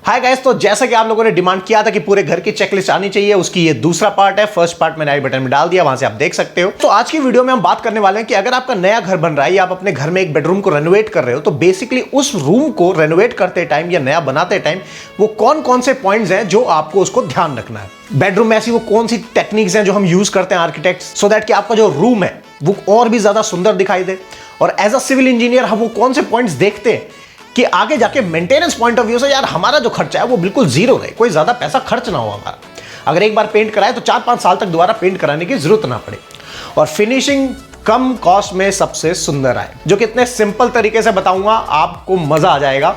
Hi guys, तो जैसा कि आप लोगों ने डिमांड किया था कि पूरे घर की चेकलिस्ट आनी चाहिए, उसकी ये दूसरा पार्ट है। फर्स्ट पार्ट मैंने आई बटन में डाल दिया, वहां से आप देख सकते हो। तो आज की वीडियो में हम बात करने वाले हैं कि अगर आपका नया घर बन रहा है या आप अपने घर में एक बेडरूम को रेनोवेट कर रहे हो, तो बेसिकली उस रूम को रेनोवेट करते टाइम या नया बनाते टाइम वो कौन कौन से पॉइंट्स हैं जो आपको उसको ध्यान रखना है। बेडरूम में ऐसी वो कौन सी टेक्निक्स हैं जो हम यूज करते हैं आर्किटेक्ट्स, सो दैट कि आपका जो रूम है वो और भी ज्यादा सुंदर दिखाई दे। और एज अ सिविल इंजीनियर हम वो कौन से पॉइंट्स देखते हैं कि आगे जाके मेंटेनेंस पॉइंट ऑफ व्यू से यार हमारा जो खर्चा है वो बिल्कुल जीरो रहे, कोई ज्यादा पैसा खर्च ना हो हमारा। अगर एक बार पेंट कराए तो 4-5 साल तक दोबारा पेंट कराने की जरूरत ना पड़े और फिनिशिंग कम कॉस्ट में सबसे सुंदर आए, जो कि इतने सिंपल तरीके से बताऊंगा, आपको मजा आ जाएगा।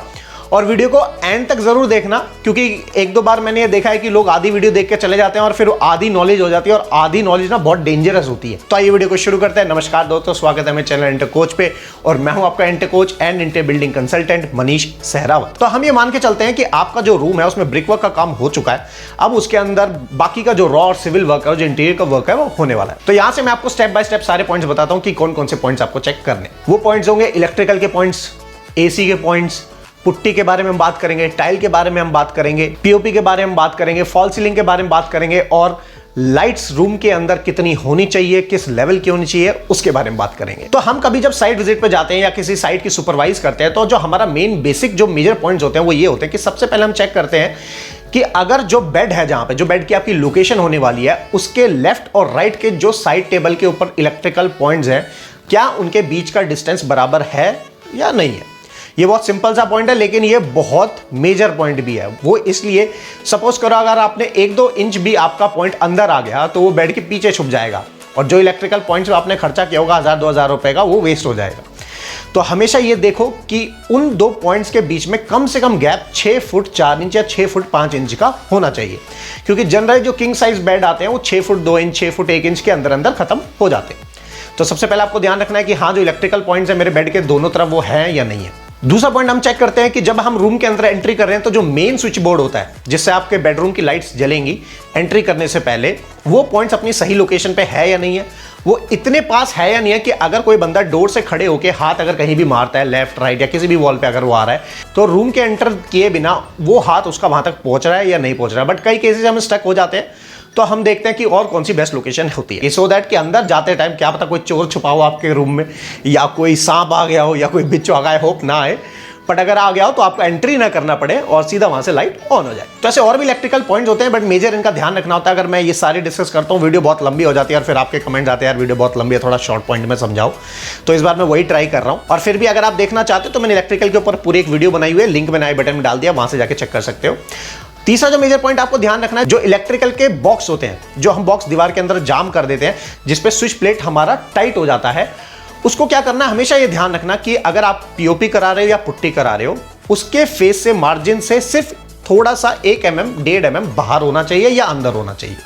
और वीडियो को एंड तक जरूर देखना, क्योंकि एक दो बार मैंने ये देखा है कि लोग आधी वीडियो देख के चले जाते हैं और फिर आधी नॉलेज हो जाती है, और आधी नॉलेज ना बहुत डेंजरस होती है। तो आइए वीडियो को शुरू करते हैं। नमस्कार दोस्तों, स्वागत है मेरे चैनल इंटर कोच पे, और मैं हूं आपका inter coach and inter building consultant Manish Sehrawat. तो हम ये मान के चलते हैं कि आपका जो रूम है उसमें ब्रिक वर्क का काम हो चुका है, अब उसके अंदर बाकी का जो रॉ और सिविल वर्क है, जो इंटीरियर का वर्क है, वो होने वाला है। तो यहां से मैं आपको स्टेप बाय स्टेप सारे पॉइंट्स बताता हूं कि कौन कौन से पॉइंट्स आपको चेक करने। वो पॉइंट्स होंगे इलेक्ट्रिकल के पॉइंट्स, एसी के पॉइंट्स, पुट्टी के बारे में हम बात करेंगे, टाइल के बारे में हम बात करेंगे, पीओपी के बारे में बात करेंगे, फॉल सीलिंग के बारे में बात करेंगे, और लाइट्स रूम के अंदर कितनी होनी चाहिए, किस लेवल की होनी चाहिए, उसके बारे में बात करेंगे। तो हम कभी जब साइट विजिट पे जाते हैं या किसी साइट की सुपरवाइज करते हैं, तो जो हमारा मेन बेसिक जो मेजर पॉइंट्स होते हैं वो ये होते हैं कि सबसे पहले हम चेक करते हैं कि अगर जो बेड है, जहां पे जो बेड की आपकी लोकेशन होने वाली है, उसके लेफ्ट और राइट के जो साइड टेबल के ऊपर इलेक्ट्रिकल पॉइंट्स हैं, क्या उनके बीच का डिस्टेंस बराबर है या नहीं है। ये बहुत सिंपल सा पॉइंट है, लेकिन ये बहुत मेजर पॉइंट भी है। वो इसलिए, सपोज करो अगर आपने 1-2 इंच भी आपका पॉइंट अंदर आ गया तो वो बेड के पीछे छुप जाएगा, और जो इलेक्ट्रिकल पॉइंट्स आपने खर्चा किया होगा 1000-2000 रुपए का, वो वेस्ट हो जाएगा। तो हमेशा ये देखो कि उन दो पॉइंट्स के बीच में कम से कम गैप 6 फुट 4 इंच या 6 फुट 5 इंच का होना चाहिए, क्योंकि जनरली जो किंग साइज बेड आते हैं वो 6 फुट 2 इंच 6 फुट 1 इंच के अंदर अंदर खत्म हो जाते हैं। तो सबसे पहले आपको ध्यान रखना है कि हाँ, जो इलेक्ट्रिकल पॉइंट्स है मेरे बेड के दोनों तरफ वो है या नहीं है। दूसरा पॉइंट हम चेक करते हैं कि जब हम रूम के अंदर एंट्री कर रहे हैं तो जो मेन स्विच बोर्ड होता है जिससे आपके बेडरूम की लाइट्स जलेंगी एंट्री करने से पहले, वो पॉइंट्स अपनी सही लोकेशन पे है या नहीं है, वो इतने पास है या नहीं है कि अगर कोई बंदा डोर से खड़े होकर हाथ अगर कहीं भी मारता है लेफ्ट राइट या किसी भी वॉल पे अगर वो आ रहा है, तो रूम के एंटर किए बिना वो हाथ उसका वहां तक पहुंच रहा है या नहीं पहुंच रहा है। बट कई केसेस हम स्टक हो जाते हैं, तो हम देखते हैं कि और कौन सी बेस्ट लोकेशन होती है, सो दैट कि अंदर जाते टाइम क्या पता कोई चोर छुपा हो आपके रूम में, या कोई सांप आ गया हो, या कोई बिच्छू आ गया, होप ना आए, बट अगर आ गया हो तो आपको एंट्री ना करना पड़े और सीधा वहां से लाइट ऑन हो जाए। तो ऐसे और भी इलेक्ट्रिकल पॉइंट्स होते हैं, बट मेजर इनका ध्यान रखना होता है। अगर मैं ये सारे डिस्कस करता हूँ वीडियो बहुत लंबी हो जाती है, और फिर आपके कमेंट आते हैं यार वीडियो बहुत लंबी है, थोड़ा शॉर्ट पॉइंट में समझाओ। तो इस बार मैं वही ट्राई कर रहा हूँ। और फिर भी अगर आप देखना चाहते हो तो मैंने इलेक्ट्रिकल के ऊपर पूरी एक वीडियो बनाई हुई है, लिंक मैंने आई बटन में डाल दिया, वहां से जाकर चेक कर सकते हो। तीसरा जो मेजर पॉइंट आपको ध्यान रखना है, जो इलेक्ट्रिकल के बॉक्स होते हैं, जो हम बॉक्स दीवार के अंदर जाम कर देते हैं, जिसपे स्विच प्लेट हमारा टाइट हो जाता है, उसको क्या करना है, हमेशा ये ध्यान रखना कि अगर आप पीओपी करा रहे हो या पुट्टी करा रहे हो, उसके फेस से मार्जिन से सिर्फ थोड़ा सा 1 mm 1.5 mm बाहर होना चाहिए या अंदर होना चाहिए।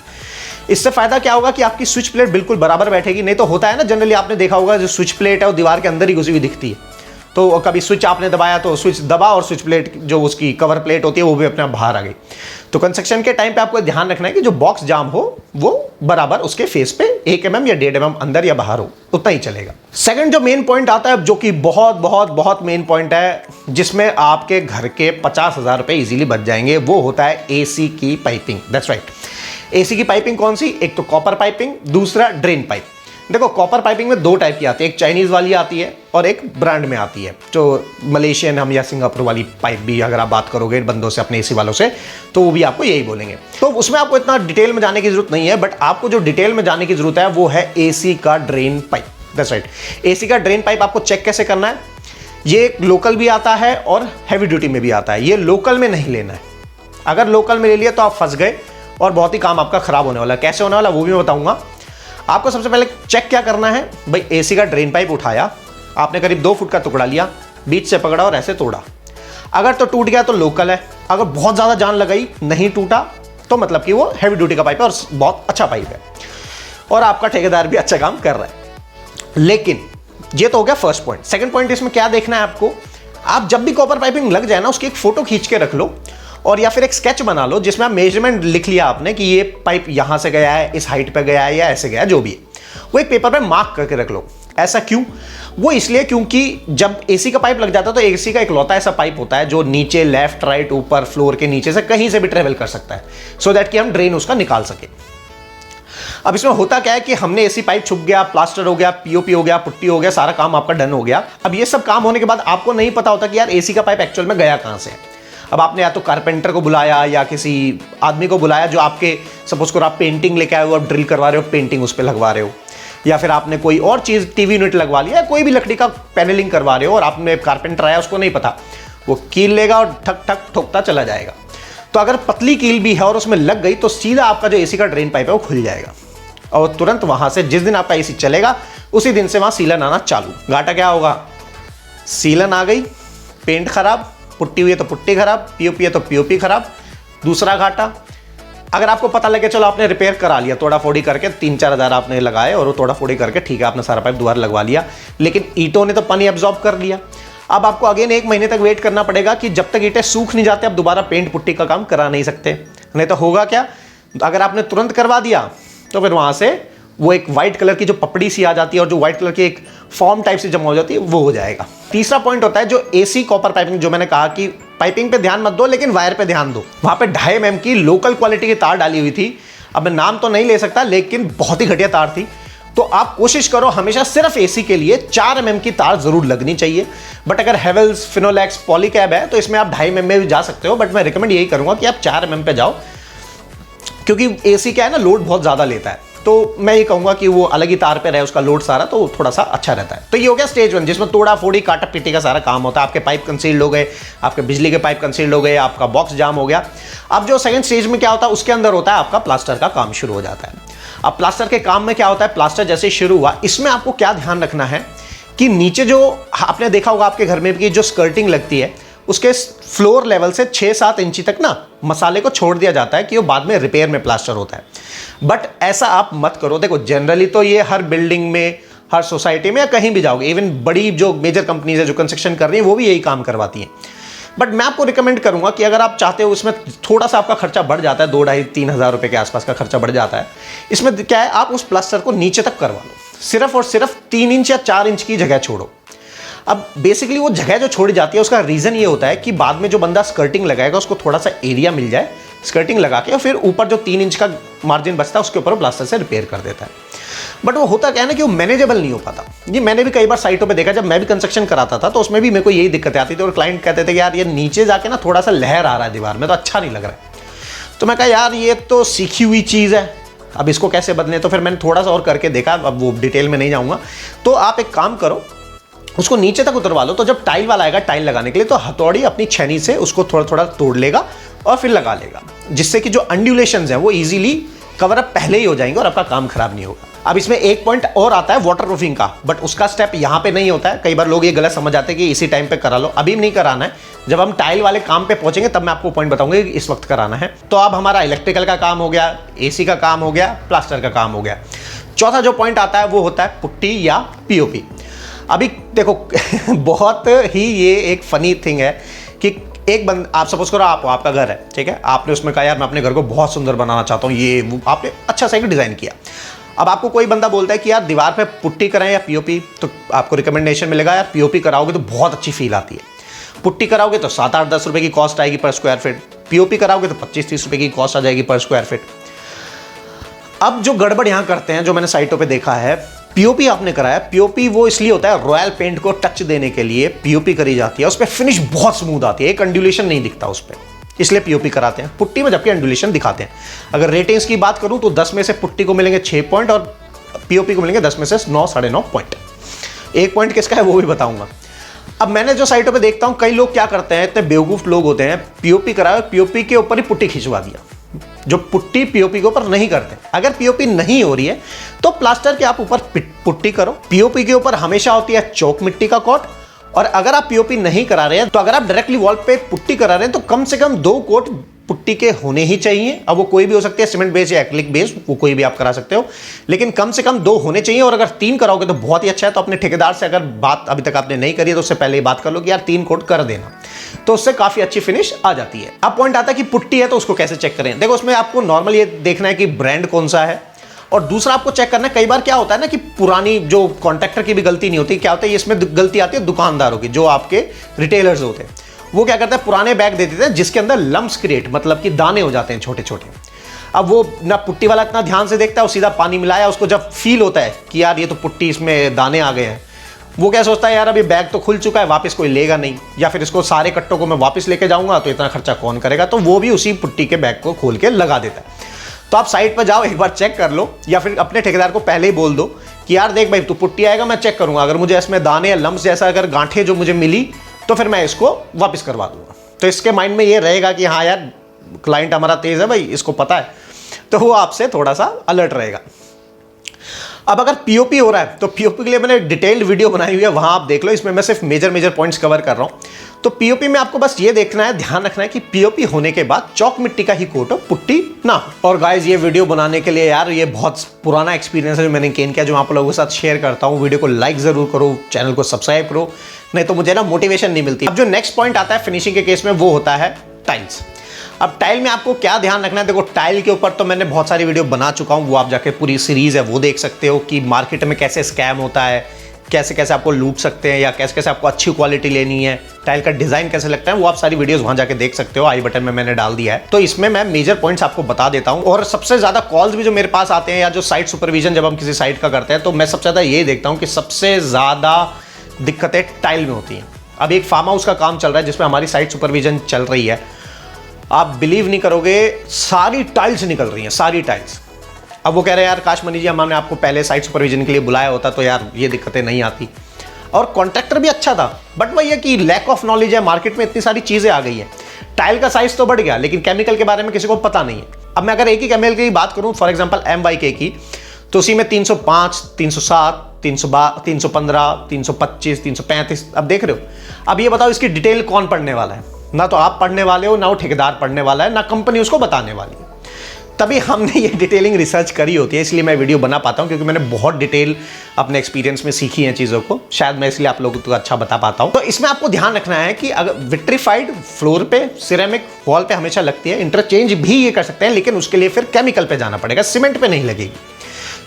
इससे फायदा क्या होगा कि आपकी स्विच प्लेट बिल्कुल बराबर बैठेगी। नहीं तो होता है ना, जनरली आपने देखा होगा जो स्विच प्लेट है वो दीवार के अंदर ही घुसी हुई दिखती है, तो कभी स्विच आपने दबाया तो स्विच दबा और स्विच प्लेट जो उसकी कवर प्लेट होती है वो भी अपने आप बाहर आ गई। तो कंस्ट्रक्शन के टाइम पे आपको ध्यान रखना है कि जो बॉक्स जाम हो वो बराबर उसके फेस पे 1 mm या 1.5 mm अंदर या बाहर हो, उतना ही चलेगा। सेकंड जो मेन पॉइंट आता है, जो कि बहुत बहुत बहुत मेन पॉइंट है, जिसमें आपके घर के 50,000 रुपए इजीली बच जाएंगे, वो होता है एसी की पाइपिंग। That's right. एसी की पाइपिंग कौन सी? एक तो कॉपर पाइपिंग, दूसरा ड्रेन पाइप। देखो, कॉपर पाइपिंग में 2 टाइप की आती है, एक चाइनीज वाली आती है और एक ब्रांड में आती है, जो मलेशियन हम या सिंगापुर वाली पाइप भी अगर आप बात करोगे बंदों से, अपने एसी वालों से, तो वो भी आपको यही बोलेंगे। तो उसमें आपको इतना डिटेल में जाने की जरूरत नहीं है, बट आपको जो डिटेल में जाने की जरूरत है वो है एसी का drain pipe. That's right. AC का ड्रेन पाइप आपको चेक कैसे करना है, ये लोकल भी आता है और हैवी ड्यूटी में भी आता है। ये लोकल में नहीं लेना है, अगर लोकल में ले लिया तो आप फंस गए और बहुत ही काम आपका खराब होने वाला है। कैसे होने वाला वो भी मैं बताऊंगा। आपको सबसे पहले चेक क्या करना है भाई, एसी का ड्रेन पाइप उठाया आपने, करीब 2 फुट का टुकड़ा लिया, बीच से पकड़ा और ऐसे तोड़ा। अगर तो टूट गया तो लोकल है, अगर बहुत ज्यादा जान लगाई नहीं टूटा तो मतलब कि वो हैवी ड्यूटी का पाइप है और बहुत अच्छा पाइप है, और आपका ठेकेदार भी अच्छा काम कर रहा है। लेकिन ये तो हो गया फर्स्ट पॉइंट। सेकंड पॉइंट इसमें क्या देखना है आपको, आप जब भी कॉपर पाइपिंग लग जाए ना, उसकी एक फोटो खींच के रख लो, और या फिर एक स्केच बना लो जिसमें आप मेजरमेंट लिख लिया आपने कि ये पाइप यहां से गया है, इस हाइट पे गया है या ऐसे गया है, जो भी है, वो एक पेपर पे मार्क करके रख लो। ऐसा क्यों? वो इसलिए क्योंकि जब एसी का पाइप लग जाता है तो एसी का इकलौता ऐसा पाइप होता है जो नीचे, लेफ्ट, राइट, ऊपर, फ्लोर के नीचे से कहीं से भी ट्रेवल कर सकता है, सो दैट कि हम ड्रेन उसका निकाल सके। अब इसमें होता क्या है कि हमने एसी पाइप छुप गया, प्लास्टर हो गया, पीओपी हो गया, पुट्टी हो गया, सारा काम आपका डन हो गया। अब ये सब काम होने के बाद आपको नहीं पता होता कि यार एसी का पाइप एक्चुअल में गया कहां से। अब आपने या तो कारपेंटर को बुलाया या किसी आदमी को बुलाया जो आपके, सपोज करो आप पेंटिंग लेके आए हो, आप ड्रिल करवा रहे हो, पेंटिंग उस पर लगवा रहे हो, या फिर आपने कोई और चीज टीवी यूनिट लगवा लिया, कोई भी लकड़ी का पैनलिंग करवा रहे हो और आपने कारपेंटर आया, उसको नहीं पता, वो कील लेगा और ठक ठक ठोकता चला जाएगा। तो अगर पतली कील भी है और उसमें लग गई तो सीधा आपका जो एसी का ड्रेन पाइप है वो खुल जाएगा और तुरंत वहां से, जिस दिन आपका एसी चलेगा उसी दिन से वहां सीलन आना चालू। घाटा क्या होगा? सीलन आ गई, पेंट खराब, पुट्टी हुई है तो पुट्टी खराब, पीओपी है तो पीओपी खराब। दूसरा घाटा, अगर आपको पता लगे चलो आपने रिपेयर करा लिया, तोड़ा फोड़ी करके 3-4 हज़ार आपने लगाए और वो तोड़ा फोड़ी करके ठीक है आपने सारा पाइप दोबारा लगवा लिया, लेकिन ईंटों ने तो पानी एब्जॉर्ब कर लिया। अब आपको अगेन 1 महीने तक वेट करना पड़ेगा कि जब तक ईंटें सूख नहीं जाते आप दोबारा पेंट पुट्टी का काम करा नहीं सकते। नहीं तो होगा क्या, अगर आपने तुरंत करवा दिया तो फिर वहां से वो एक व्हाइट कलर की जो पपड़ी सी आ जाती है और जो व्हाइट कलर की एक फॉर्म टाइप से जमा हो जाती है, वो हो जाएगा। तीसरा पॉइंट होता है जो एसी कॉपर पाइपिंग, जो मैंने कहा कि पाइपिंग पे ध्यान मत दो लेकिन वायर पे ध्यान दो। वहां पे 2.5 mm की लोकल क्वालिटी की तार डाली हुई थी, अब मैं नाम तो नहीं ले सकता लेकिन बहुत ही घटिया तार थी। तो आप कोशिश करो हमेशा सिर्फ एसी के लिए 4 mm की तार जरूर लगनी चाहिए। बट अगर हेवेल्स, फिनोलेक्स, पॉलीकैब है तो इसमें आप 2.5 mm में भी जा सकते हो, बट मैं रिकमेंड यही करूंगा कि आप 4 mm पे जाओ, क्योंकि एसी क्या है ना, लोड बहुत ज्यादा लेता है। तो मैं ये कहूंगा कि वो अलग ही तार पे रहे उसका लोड सारा, तो थोड़ा सा अच्छा रहता है। तो ये हो गया स्टेज 1, जिसमें तोड़ा फोड़ी काटा पीटी का सारा काम होता है। आपके पाइप कंसील्ड हो गए, आपके बिजली के पाइप कंसील्ड हो गए, आपका बॉक्स जाम हो गया। अब जो सेकंड स्टेज में क्या होता है, उसके अंदर होता है आपका प्लास्टर का काम शुरू हो जाता है। अब प्लास्टर के काम में क्या होता है, प्लास्टर जैसे शुरू हुआ, इसमें आपको क्या ध्यान रखना है कि नीचे जो आपने देखा होगा आपके घर में भी जो स्कर्टिंग लगती है, उसके फ्लोर लेवल से 6-7 इंची तक ना मसाले को छोड़ दिया जाता है कि वो बाद में रिपेयर में प्लास्टर होता है। बट ऐसा आप मत करो। देखो जनरली तो ये हर बिल्डिंग में, हर सोसाइटी में या कहीं भी जाओगे, इवन बड़ी जो मेजर कंपनीज है जो कंस्ट्रक्शन कर रही है वो भी यही काम करवाती हैं। बट मैं आपको रिकमेंड करूंगा कि अगर आप चाहते हो, इसमें थोड़ा सा आपका खर्चा बढ़ जाता है, 2-2.5-3 हज़ार रुपए के आसपास का खर्चा बढ़ जाता है। इसमें क्या है, आप उस प्लास्टर को नीचे तक करवा लो, सिर्फ और सिर्फ 3 इंच या 4 इंच की जगह छोड़ो। अब बेसिकली वो जगह जो छोड़ी जाती है उसका रीजन ये होता है कि बाद में जो बंदा स्कर्टिंग लगाएगा उसको थोड़ा सा एरिया मिल जाए, स्कर्टिंग लगा के और फिर ऊपर जो 3 इंच का मार्जिन बचता है उसके ऊपर प्लास्टर से रिपेयर कर देता है। बट वो होता क्या है ना कि वो मैनेजेबल नहीं हो पाता। ये मैंने भी कई बार साइटों पे देखा, जब मैं भी कंस्ट्रक्शन कराता था तो उसमें भी मेरे को यही दिक्कत आती थी और क्लाइंट कहते थे कि यार ये नीचे जाके ना थोड़ा सा लहर आ रहा है दीवार में, तो अच्छा नहीं लग रहा है। तो मैं कहा यार ये तो सीखी हुई चीज़ है, अब इसको कैसे बदलें। तो फिर मैंने थोड़ा सा और करके देखा, अब वो डिटेल में नहीं जाऊँगा। तो आप एक काम करो, उसको नीचे तक उतरवा लो, तो जब टाइल वाला आएगा टाइल लगाने के लिए तो हथौड़ी अपनी छेनी से उसको थोड़ा थोड़ा तोड़ लेगा और फिर लगा लेगा, जिससे कि जो अंडुलेशंस हैं वो इजीली कवर अप पहले ही हो जाएंगे और आपका काम खराब नहीं होगा। अब इसमें एक पॉइंट और आता है वाटर प्रूफिंग का, बट उसका स्टेप यहाँ पे नहीं होता है। कई बार लोग ये गलत समझ जाते हैं कि इसी टाइम पे करा लो, अभी नहीं कराना है। जब हम टाइल वाले काम पे पहुंचेंगे तब मैं आपको पॉइंट बताऊंगा कि इस वक्त कराना है। तो अब हमारा इलेक्ट्रिकल का काम हो गया, एसी का काम हो गया, प्लास्टर का काम हो गया। चौथा जो पॉइंट आता है वो होता है पुट्टी या पीओपी। अभी देखो बहुत ही ये एक फनी थिंग है कि एक आप सपोज करो आपका घर है, ठीक है, आपने उसमें कहा यार मैं अपने घर को बहुत सुंदर बनाना चाहता हूँ, ये वो आपने अच्छा सा एक डिजाइन किया। अब आपको कोई बंदा बोलता है कि यार दीवार पे पुट्टी कराएं या पीओपी, तो आपको रिकमेंडेशन मिलेगा यार पीओपी कराओगे तो बहुत अच्छी फील आती है, पुट्टी कराओगे तो 7-8-10 रुपए की कॉस्ट आएगी पर स्क्वायर फीट, पीओपी कराओगे तो 25-30 रुपए की कॉस्ट आ जाएगी पर स्क्वायर फीट। अब जो गड़बड़ यहां करते हैं, जो मैंने साइटों पे देखा है, पीओपी आपने कराया, पीओपी वो इसलिए होता है रॉयल पेंट को टच देने के लिए पीओपी करी जाती है, उस पर फिनिश बहुत स्मूथ आती है, एक अंडुलेशन नहीं दिखता उस पर, इसलिए पीओपी कराते हैं। पुट्टी में जबकि अंडुलेशन दिखाते हैं। अगर रेटिंग्स की बात करूं तो 10 में से पुट्टी को मिलेंगे 6 पॉइंट और पीओपी को मिलेंगे 10 में से 9-9.5 पॉइंट। एक पॉइंट किसका है वो भी बताऊंगा। अब मैंने जो साइटों पे देखता हूं, कई लोग क्या करते हैं, इतने बेवकूफ लोग होते हैं, पीओपी कराया, पीओपी के ऊपर ही पुट्टी खिंचवा दिया, जो पुट्टी पीओपी के ऊपर नहीं करते। अगर पीओपी नहीं हो रही है तो प्लास्टर के आप ऊपर पुट्टी करो। पीओपी के ऊपर हमेशा होती है चौक मिट्टी का कोट, और अगर आप पीओपी नहीं करा रहे हैं तो अगर आप डायरेक्टली वॉल पे पुट्टी करा रहे हैं तो कम से कम 2 कोट पुट्टी के होने ही चाहिए। अब वो कोई भी हो सकती है, सीमेंट बेस या एक्रिलिक बेस, वो कोई भी आप करा सकते हो, लेकिन कम से कम 2 होने चाहिए। और अगर 3 कराओगे तो बहुत ही अच्छा है। तो अपने ठेकेदार से अगर बात अभी तक आपने नहीं करी है तो उससे पहले ही बात कर लो कि यार 3 कोट कर देना, तो उससे काफी अच्छी फिनिश आ जाती है। अब पॉइंट आता है कि पुट्टी है तो उसको कैसे चेक करें। देखो उसमें आपको नॉर्मल ये देखना है कि ब्रांड कौन सा है, और दूसरा आपको चेक करना है, कई बार क्या होता है ना कि पुरानी जो कॉन्ट्रैक्टर की भी गलती नहीं होती, क्या होता है इसमें गलती आती है दुकानदारों की, जो आपके रिटेलर्स होते हैं। वो क्या करते हैं, पुराने बैग दे देते हैं जिसके अंदर लम्प्स क्रिएट, मतलब कि दाने हो जाते हैं छोटे छोटे। अब वो ना पुट्टी वाला इतना ध्यान से देखता है, वो सीधा पानी मिलाया, उसको जब फील होता है कि यार ये तो पुट्टी, इसमें दाने आ गए हैं, वो क्या सोचता है यार अभी बैग तो खुल चुका है, वापस कोई लेगा नहीं, या फिर इसको सारे कट्टों को मैं वापस लेके जाऊंगा तो इतना खर्चा कौन करेगा, तो वो भी उसी पुट्टी के बैग को खोल के लगा देता है। तो आप साइड पर जाओ, एक बार चेक कर लो, या फिर अपने ठेकेदार को पहले ही बोल दो कि यार देख भाई, तू पुट्टी आएगा, मैं चेक करूंगा, अगर मुझे इसमें दाने या लम्स जैसा अगर गांठें जो मुझे मिली तो फिर मैं इसको वापस करवा दूंगा। तो इसके माइंड में ये रहेगा कि हाँ यार क्लाइंट हमारा तेज है भाई, इसको पता है, तो वो आपसे थोड़ा सा अलर्ट रहेगा। अब अगर पीओपी हो रहा है तो पीओपी के लिए मैंने डिटेल्ड वीडियो बनाई हुई है, वहां आप देख लो, इसमें मैं सिर्फ मेजर पॉइंट्स कवर कर रहा हूं। तो पीओपी में आपको बस ये देखना है, ध्यान रखना है कि पीओपी होने के बाद चौक मिट्टी का ही कोट हो, पुट्टी ना हो। और गाइस ये वीडियो बनाने के लिए यार ये बहुत पुराना एक्सपीरियंस है जो मैंने गेन किया, जो आप लोगों के साथ शेयर करता हूं। वीडियो को लाइक जरूर करो, चैनल को सब्सक्राइब करो, नहीं तो मुझे ना मोटिवेशन नहीं मिलती। अब जो नेक्स्ट पॉइंट आता है फिनिशिंग के केस में, वो होता है टाइल्स। अब टाइल में आपको क्या ध्यान रखना है, देखो टाइल के ऊपर तो मैंने बहुत सारी वीडियो बना चुका हूं, वो आप जाके पूरी सीरीज है वो देख सकते हो कि मार्केट में कैसे स्कैम होता है, कैसे कैसे आपको लूट सकते हैं, या कैसे कैसे आपको अच्छी क्वालिटी लेनी है, टाइल का डिजाइन कैसे लगता है, वो आप सारी वीडियोस वहां जाके देख सकते हो, आई बटन में मैंने डाल दिया है। तो इसमें मैं मेजर पॉइंट्स आपको बता देता हूं। और सबसे ज्यादा कॉल्स भी जो मेरे पास आते हैं, या जो साइट सुपरविजन जब हम किसी साइट का करते हैं, तो मैं सबसे ज्यादा ये देखता हूं कि सबसे ज्यादा दिक्कतें टाइल में होती हैं। अब एक फार्म हाउस का काम चल रहा है जिसमें हमारी साइट सुपरविजन चल रही है, आप बिलीव नहीं करोगे, सारी टाइल्स निकल रही हैं, सारी टाइल्स। अब वो कह रहे हैं यार काश मनी जी, हमने आपको पहले साइट सुपरविजन के लिए बुलाया होता तो यार ये दिक्कतें नहीं आती। और कॉन्ट्रैक्टर भी अच्छा था, बट वही है कि लैक ऑफ नॉलेज है, मार्केट में इतनी सारी चीजें आ गई हैं। टाइल का साइज तो बढ़ गया, लेकिन केमिकल के बारे में किसी को पता नहीं है। अब मैं अगर एक ही केमिकल की बात करूं, फॉर एग्जांपल MYK की, तो उसी में 305, 307, 315, 325, 335, अब देख रहे हो। अब ये बताओ इसकी डिटेल कौन पढ़ने वाला है? ना तो आप पढ़ने वाले हो, ना वो ठेकेदार पढ़ने वाला है, ना कंपनी उसको बताने वाली है। तभी हमने ये डिटेलिंग रिसर्च करी होती है, इसलिए मैं वीडियो बना पाता हूँ, क्योंकि मैंने बहुत डिटेल अपने एक्सपीरियंस में सीखी हैं चीज़ों को, शायद मैं इसलिए आप लोगों को अच्छा बता पाता हूँ। तो इसमें आपको ध्यान रखना है कि अगर विट्रीफाइड फ्लोर पे, सिरेमिक वॉल पे हमेशा लगती है, इंटरचेंज भी ये कर सकते हैं, लेकिन उसके लिए फिर केमिकल पे जाना पड़ेगा, सीमेंट पे नहीं लगेगी।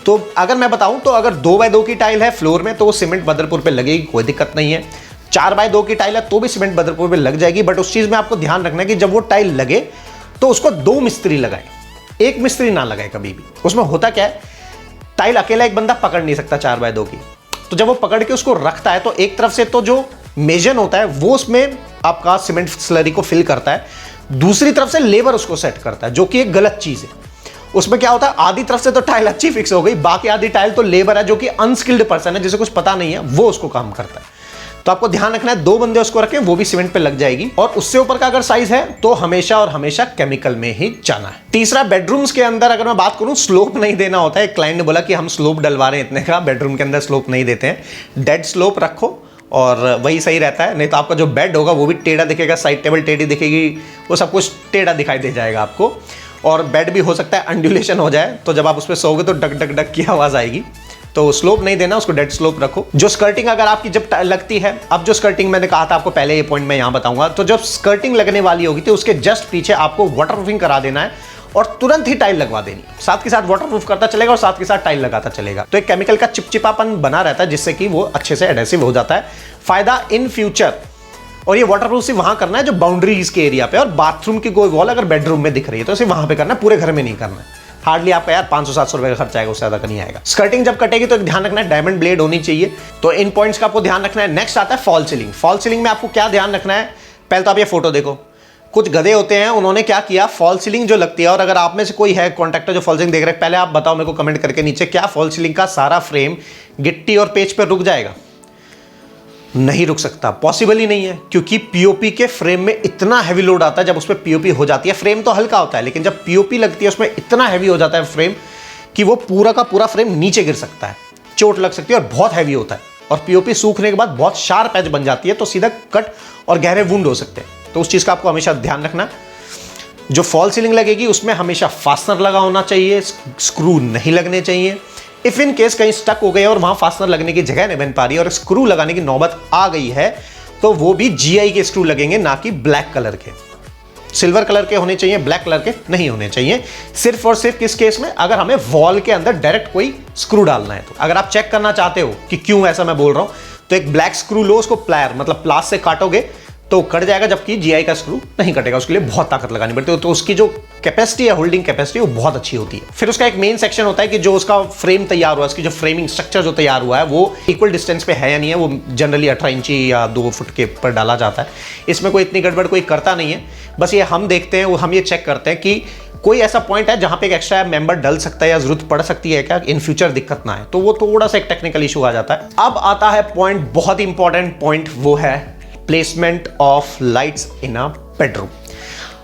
तो अगर मैं बताऊँ तो अगर 2x2 की टाइल है फ्लोर में तो वो सीमेंट बदरपुर पे लगेगी, कोई दिक्कत नहीं है। 4x2 की टाइल है तो भी सीमेंट बदरपुर पे लग जाएगी, बट उस चीज में आपको ध्यान रखना है कि जब वो टाइल लगे तो उसको 2 मिस्त्री लगाए, एक मिस्त्री ना लगाए कभी भी। उसमें होता क्या है, टाइल अकेला एक बंदा पकड़ नहीं सकता 4x2 की, तो जब वो पकड़ के उसको रखता है तो एक तरफ से तो जो मेजन होता है वो उसमें आपका सीमेंट स्लरी को फिल करता है, दूसरी तरफ से लेबर उसको सेट करता है, जो कि एक गलत चीज है। उसमें क्या होता है, आधी तरफ से तो टाइल अच्छी फिक्स हो गई, बाकी आधी टाइल तो लेबर है जो कि अनस्किल्ड पर्सन है, जिसे कुछ पता नहीं है, वो उसको काम करता है। तो आपको ध्यान रखना है 2 बंदे उसको रखें, वो भी सीमेंट पे लग जाएगी। और उससे ऊपर का अगर साइज है तो हमेशा और हमेशा केमिकल में ही जाना है। तीसरा, बेडरूम्स के अंदर अगर मैं बात करूं, स्लोप नहीं देना होता है। एक क्लाइंट ने बोला कि हम स्लोप डलवा रहे हैं इतने का, बेडरूम के अंदर स्लोप नहीं देते हैं। डेड स्लोप रखो और वही सही रहता है, नहीं तो आपका जो बेड होगा वो भी टेढ़ा दिखेगा, साइड टेबल टेढ़ी दिखेगी, वो सब कुछ टेढ़ा दिखाई दे जाएगा आपको। और बेड भी हो सकता है अंडुलेशन हो जाए, तो जब आप उस पर सोओगे तो डक डक डक की आवाज आएगी। तो स्लोप नहीं देना, उसको डेड स्लोप रखो। जो स्कर्टिंग अगर आपकी जब लगती है, अब जो स्कर्टिंग मैंने कहा था आपको पहले, ये पॉइंट मैं यहां बताऊंगा, तो जब स्कर्टिंग लगने वाली होगी तो उसके जस्ट पीछे आपको वाटरप्रूफिंग करा देना है और तुरंत ही टाइल लगवा देनी, साथ के साथ वाटरप्रूफ करता चलेगा और साथ के साथ टाइल लगाता चलेगा। तो एक केमिकल का चिपचिपापन बना रहता है जिससे कि वो अच्छे से एडेसिव हो जाता है। फायदा इन फ्यूचर, और ये वाटरप्रूफ सिर्फ वहां करना है जो बाउंड्रीज के एरिया पे, और बाथरूम की कोई वॉल अगर बेडरूम में दिख रही है तो सिर्फ वहां पे करना है, पूरे घर में नहीं करना है। हार्डली आपका यार 500-700 रुपए का खर्चा आएगा, उससे ज्यादा का नहीं आएगा। स्कर्टिंग जब कटेगी तो ध्यान रखना है डायमंड ब्लेड होनी चाहिए। तो इन पॉइंट्स का आपको ध्यान रखना है। नेक्स्ट आता है फॉल सीलिंग। फॉल सीलिंग में आपको क्या ध्यान रखना है, पहले तो आप ये फोटो देखो, कुछ गधे होते हैं, उन्होंने क्या किया, फॉल सीलिंग जो लगती है, और अगर आप में से कोई है कॉन्ट्रैक्टर जो फॉल सीलिंग देख रहे हैं, पहले आप बताओ मेरे को कमेंट करके नीचे, क्या फॉल सीलिंग का सारा फ्रेम गिट्टी और पेच पर रुक जाएगा? नहीं रुक सकता, पॉसिबल ही नहीं है, क्योंकि पीओपी के फ्रेम में इतना हैवी लोड आता है जब उस पर पीओपी हो जाती है। फ्रेम तो हल्का होता है, लेकिन जब पीओपी लगती है उसमें इतना हैवी हो जाता है फ्रेम कि वो पूरा का पूरा फ्रेम नीचे गिर सकता है, चोट लग सकती है, और बहुत हैवी होता है। और पीओपी सूखने के बाद बहुत शार्प एज बन जाती है, तो सीधा कट और गहरे वुंड हो सकते हैं। तो उस चीज का आपको हमेशा ध्यान रखना। जो फॉल सीलिंग लगेगी उसमें हमेशा फास्टनर लगा होना चाहिए, स्क्रू नहीं लगने चाहिए। इफ इन केस कहीं स्टक हो गए और वहां फास्टनर लगने की जगह नहीं बन पा रही है और स्क्रू लगाने की नौबत आ गई है, तो वो भी GI के स्क्रू लगेंगे, ना कि ब्लैक कलर के। सिल्वर कलर के होने चाहिए, ब्लैक कलर के नहीं होने चाहिए। सिर्फ और सिर्फ किस केस में, अगर हमें वॉल के अंदर डायरेक्ट कोई स्क्रू डालना है। तो अगर आप चेक करना चाहते हो कि क्यों ऐसा मैं बोल रहा हूं, तो एक ब्लैक स्क्रू लो, उसको प्लायर मतलब प्लास से काटोगे तो कट जाएगा, जबकि जीआई का स्क्रू नहीं कटेगा। उसके लिए बहुत ताकत लगानी पड़ती है, तो उसकी जो कैपेसिटी है, होल्डिंग कैपेसिटी, वो बहुत अच्छी होती है। फिर उसका एक मेन सेक्शन होता है कि जो उसका फ्रेम तैयार हुआ है, उसकी जो फ्रेमिंग स्ट्रक्चर जो तैयार हुआ है, वो इक्वल डिस्टेंस पे है या नहीं है। वो जनरली 18 इंची या 2 फुट के ऊपर डाला जाता है। इसमें कोई इतनी गड़बड़ कोई करता नहीं है। बस ये हम देखते हैं, हम ये चेक करते हैं कि कोई ऐसा पॉइंट है जहां पे एक एक्स्ट्रा मेंबर डल सकता है या जरूरत पड़ सकती है क्या, इन फ्यूचर दिक्कत ना है। तो वो थोड़ा सा एक टेक्निकल इशू आ जाता है। अब आता है पॉइंट, बहुत इंपॉर्टेंट पॉइंट, वो है placement of lights in a bedroom.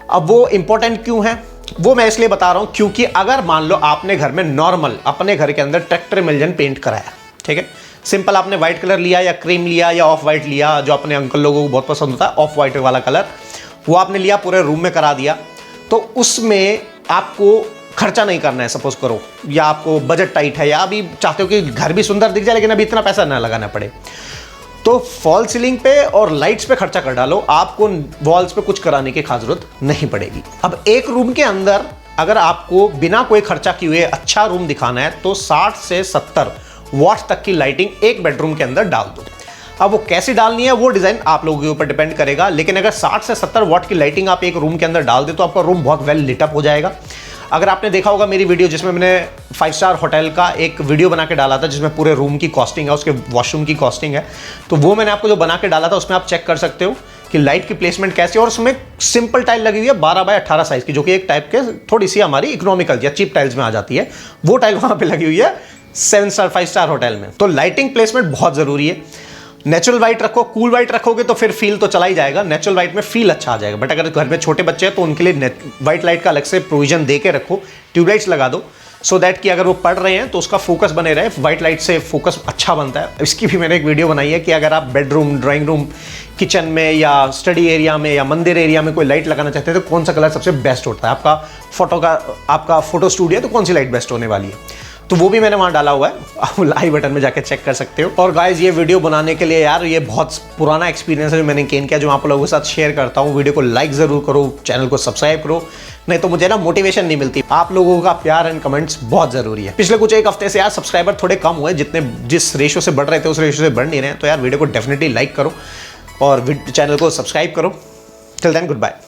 अब वो इंपॉर्टेंट क्यों है, वो मैं इसलिए बता रहा हूं क्योंकि अगर मान लो आपने घर में नॉर्मल अपने घर के अंदर ट्रैक्टर मिल्जन पेंट कराया, ठीक है, सिंपल आपने व्हाइट कलर लिया या क्रीम लिया या ऑफ व्हाइट लिया, जो अपने अंकल लोगों को बहुत पसंद होता है ऑफ व्हाइट वाला कलर, वो आपने लिया, पूरे रूम में करा दिया, तो उसमें आपको खर्चा नहीं करना है। सपोज करो, या आपको बजट टाइट है, या अभी चाहते हो कि घर भी सुंदर दिख जाए लेकिन अभी इतना पैसा ना लगाना पड़े, तो फॉल सीलिंग पे और लाइट्स पे खर्चा कर डालो, आपको वॉल्स पे कुछ कराने की खास जरूरत नहीं पड़ेगी। अब एक रूम के अंदर अगर आपको बिना कोई खर्चा किए हुए अच्छा रूम दिखाना है, तो 60 से 70 वॉट तक की लाइटिंग एक बेडरूम के अंदर डाल दो। अब वो कैसी डालनी है, वो डिजाइन आप लोगों के ऊपर डिपेंड करेगा, लेकिन अगर 60 से 70 वॉट की लाइटिंग आप एक रूम के अंदर डाल दे तो आपका रूम बहुत वेल लिट अप हो जाएगा। अगर आपने देखा होगा मेरी वीडियो जिसमें मैंने 5 स्टार होटल का एक वीडियो बना के डाला था, जिसमें पूरे रूम की कॉस्टिंग है, उसके वॉशरूम की कॉस्टिंग है, तो वो मैंने आपको जो बना के डाला था उसमें आप चेक कर सकते हो कि लाइट की प्लेसमेंट कैसी है। और उसमें सिंपल टाइल लगी हुई है 12 बाय 18 साइज की, जो कि एक टाइप के थोड़ी सी हमारी इकोनॉमिकल या चीप टाइल्स में आ जाती है। वो टाइल वहां पे लगी हुई है 7 स्टार 5 स्टार होटल में। तो लाइटिंग प्लेसमेंट बहुत जरूरी है। नेचुरल वाइट रखो, कूल वाइट रखोगे तो फिर फील तो चला ही जाएगा, नेचुरल वाइट में फील अच्छा आ जाएगा। बट अगर घर में छोटे बच्चे हैं तो उनके लिए वाइट लाइट का अलग से प्रोविजन दे के रखो, ट्यूबलाइट्स लगा दो, सो दैट कि अगर वो पढ़ रहे हैं तो उसका फोकस बने रहे। वाइट लाइट से फोकस अच्छा बनता है। इसकी भी मैंने एक वीडियो बनाई है कि अगर आप बेडरूम, ड्राइंग रूम, किचन में या स्टडी एरिया में या मंदिर एरिया में कोई लाइट लगाना चाहते हैं तो कौन सा कलर सबसे बेस्ट होता है। आपका फोटो स्टूडियो है तो कौन सी लाइट बेस्ट होने वाली है, तो वो भी मैंने वहां डाला हुआ है, आप आई बटन में जाके चेक कर सकते हो। और गाइज, ये वीडियो बनाने के लिए यार ये बहुत पुराना एक्सपीरियंस है जो मैंने गेन किया, जो आप लोगों के साथ शेयर करता हूँ। वीडियो को लाइक जरूर करो, चैनल को सब्सक्राइब करो, नहीं तो मुझे ना मोटिवेशन नहीं मिलती। आप लोगों का प्यार एंड कमेंट्स बहुत जरूरी है। पिछले कुछ एक हफ्ते से यार सब्सक्राइबर थोड़े कम हुए, जिस रेशो से बढ़ रहे थे उस रेशो से बढ़ नहीं रहे हैं। तो यार वीडियो को डेफिनेटली लाइक करो और चैनल को सब्सक्राइब करो। Till then, good bye.